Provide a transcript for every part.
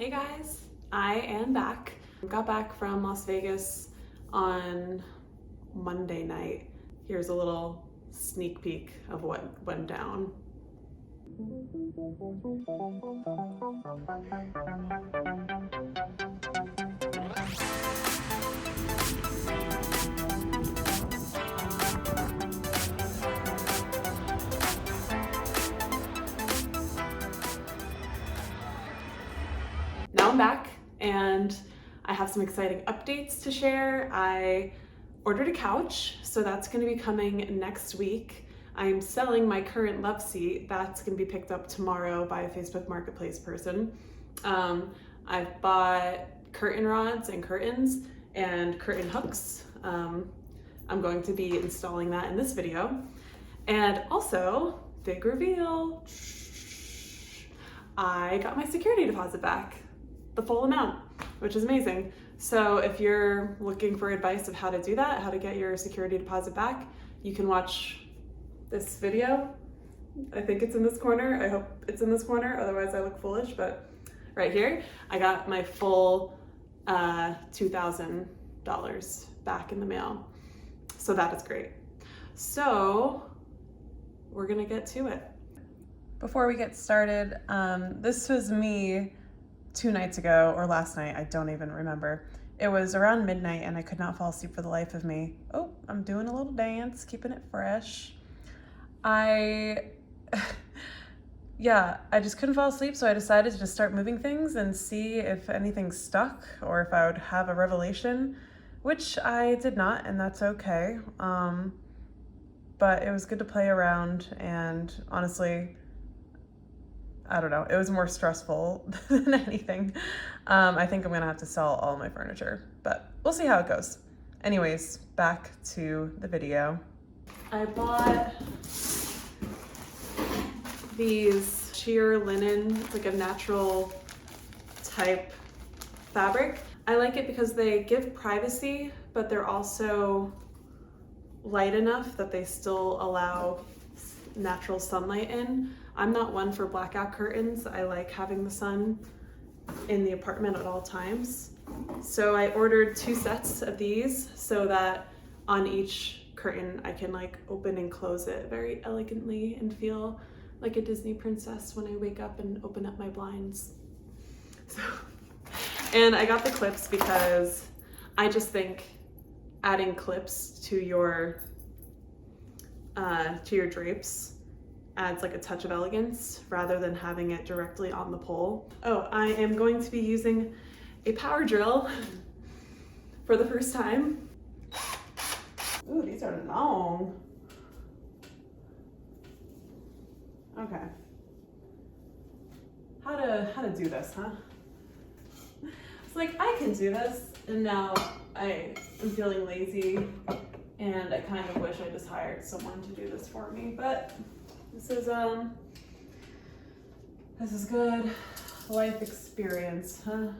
Hey guys, I am back. Got back from Las Vegas on Monday night. Here's a little sneak peek of what went down. Now I'm back and I have some exciting updates to share. I ordered a couch, so that's going to be coming next week. I'm selling my current love seat. That's going to be picked up tomorrow by a Facebook Marketplace person. I've bought curtain rods and curtains and curtain hooks. I'm going to be installing that in this video. And also, big reveal, I got my security deposit back, the full amount, which is amazing. So if you're looking for advice of how to do that, how to get your security deposit back, you can watch this video. I think it's in this corner. I hope it's in this corner, otherwise I look foolish, but right here, I got my full $2,000 back in the mail. So that is great. So we're gonna get to it. Before we get started, this was me 2 nights ago, or last night, I don't even remember. It was around midnight and I could not fall asleep for the life of me. Oh, I'm doing a little dance, keeping it fresh. I just couldn't fall asleep, so I decided to just start moving things and see if anything stuck or if I would have a revelation, which I did not, and that's okay. But it was good to play around, and honestly, I don't know, it was more stressful than anything. I think I'm gonna have to sell all my furniture, but we'll see how it goes. Anyways, back to the video. I bought these sheer linen. It's like a natural type fabric. I like it because they give privacy, but they're also light enough that they still allow natural sunlight in. I'm not one for blackout curtains. I like having the sun in the apartment at all times. So I ordered 2 sets of these so that on each curtain I can like open and close it very elegantly and feel like a Disney princess when I wake up and open up my blinds. And I got the clips because I just think adding clips to your drapes adds like a touch of elegance rather than having it directly on the pole. Oh, I am going to be using a power drill for the first time. Ooh, these are long. Okay. How to do this, huh? It's like, I can do this, and now I am feeling lazy, and I kind of wish I just hired someone to do this for me, but this is good life experience, huh?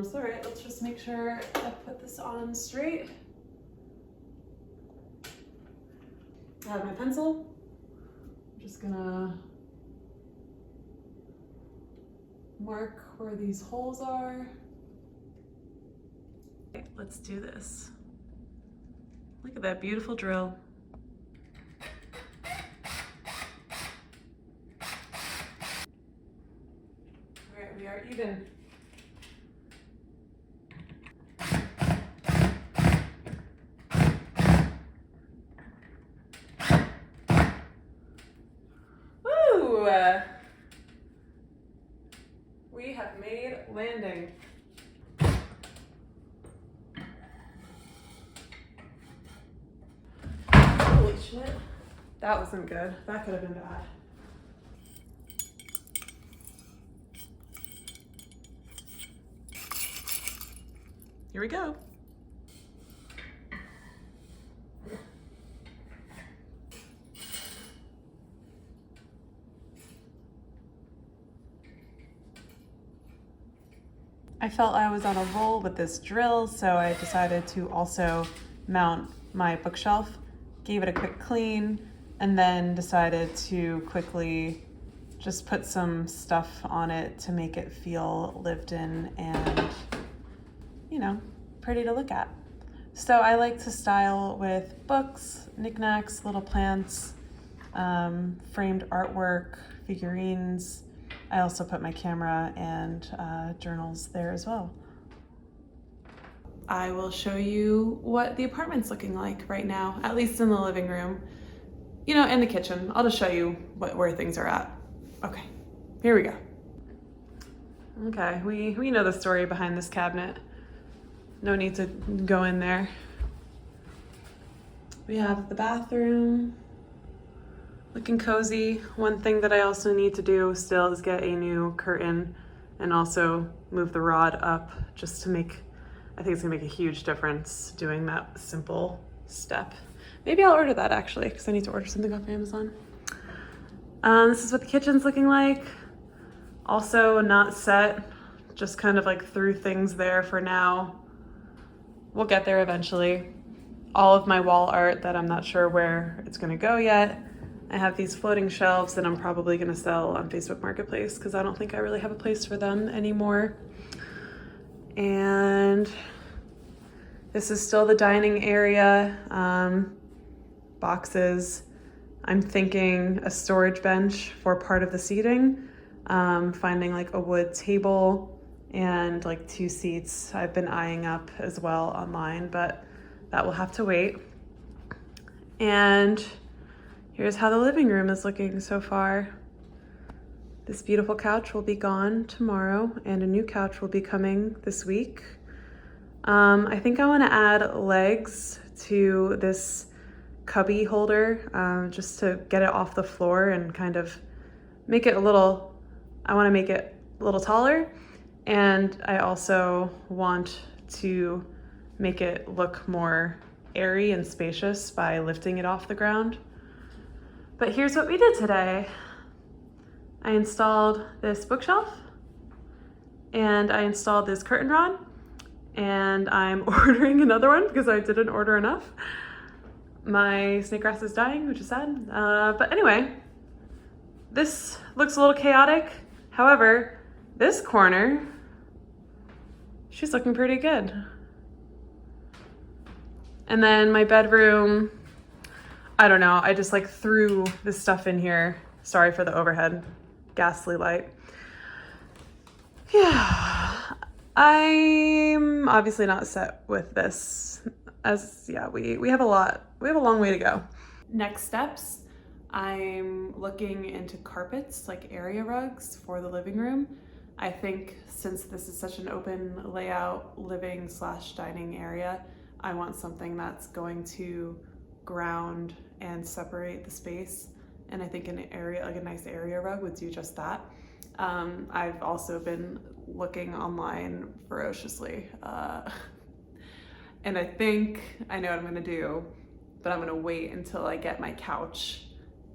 So all right, let's just make sure I put this on straight. I have my pencil. I'm just gonna mark where these holes are. Okay, let's do this. Look at that beautiful drill. We are even. Woo! We have made landing. Holy shit. That wasn't good. That could have been bad. Here we go. I felt I was on a roll with this drill, so I decided to also mount my bookshelf, gave it a quick clean, and then decided to quickly just put some stuff on it to make it feel lived in and, you know, pretty to look at. So I like to style with books, knickknacks, little plants, framed artwork, figurines. I also put my camera and journals there as well. I will show you what the apartment's looking like right now, at least in the living room. You know, in the kitchen. I'll just show you where things are at. Okay, here we go. Okay, we know the story behind this cabinet. No need to go in there. We have the bathroom, looking cozy. One thing that I also need to do still is get a new curtain and also move the rod up just to make, I think it's gonna make a huge difference doing that simple step. Maybe I'll order that actually, because I need to order something off Amazon. This is what the kitchen's looking like. Also not set, just kind of like threw things there for now. We'll get there eventually. All of my wall art that I'm not sure where it's gonna go yet. I have these floating shelves that I'm probably gonna sell on Facebook Marketplace because I don't think I really have a place for them anymore. And this is still the dining area. Boxes. I'm thinking a storage bench for part of the seating. Finding like a wood table and like 2 seats I've been eyeing up as well online, but that will have to wait. And here's how the living room is looking so far. This beautiful couch will be gone tomorrow and a new couch will be coming this week. I think I want to add legs to this cubby holder just to get it off the floor and kind of make it a little, I want to make it a little taller. And I also want to make it look more airy and spacious by lifting it off the ground. But here's what we did today. I installed this bookshelf and I installed this curtain rod, and I'm ordering another one because I didn't order enough. My snake grass is dying, which is sad. But anyway, this looks a little chaotic. However, this corner, she's looking pretty good. And then my bedroom, I don't know, I just like threw this stuff in here. Sorry for the overhead ghastly light. Yeah, I'm obviously not set with this, as yeah, we have a long way to go. Next steps, I'm looking into carpets, like area rugs for the living room. I think since this is such an open layout living/dining area, I want something that's going to ground and separate the space. And I think an area, like a nice area rug would do just that. I've also been looking online ferociously. And I think I know what I'm gonna do, but I'm gonna wait until I get my couch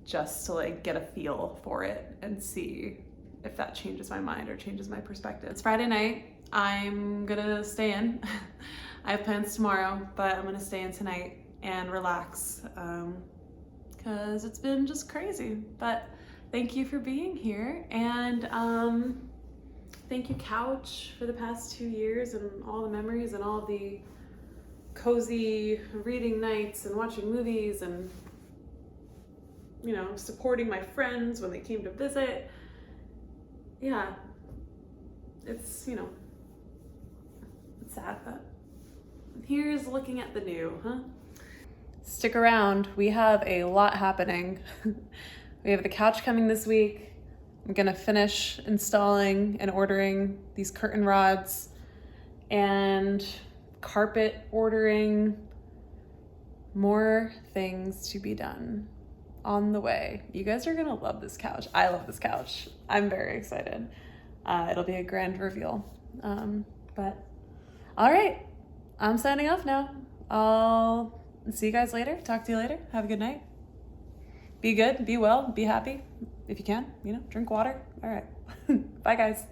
just to like get a feel for it and see if that changes my mind or changes my perspective. It's Friday night. I'm gonna stay in. I have plans tomorrow, but I'm gonna stay in tonight and relax because it's been just crazy. But thank you for being here, and thank you, couch, for the past 2 years and all the memories and all the cozy reading nights and watching movies and, you know, supporting my friends when they came to visit. Yeah, it's, you know, it's sad, but here's looking at the new, huh? Stick around, we have a lot happening. We have the couch coming this week. I'm gonna finish installing and ordering these curtain rods and carpet ordering. More things to be done on the way. You guys are gonna love this couch. I love this couch. I'm very excited. It'll be a grand reveal. But all right, I'm signing off now. I'll see you guys later. Talk to you later. Have a good night. Be good, be well, be happy. If you can, you know, drink water. All right. Bye, guys.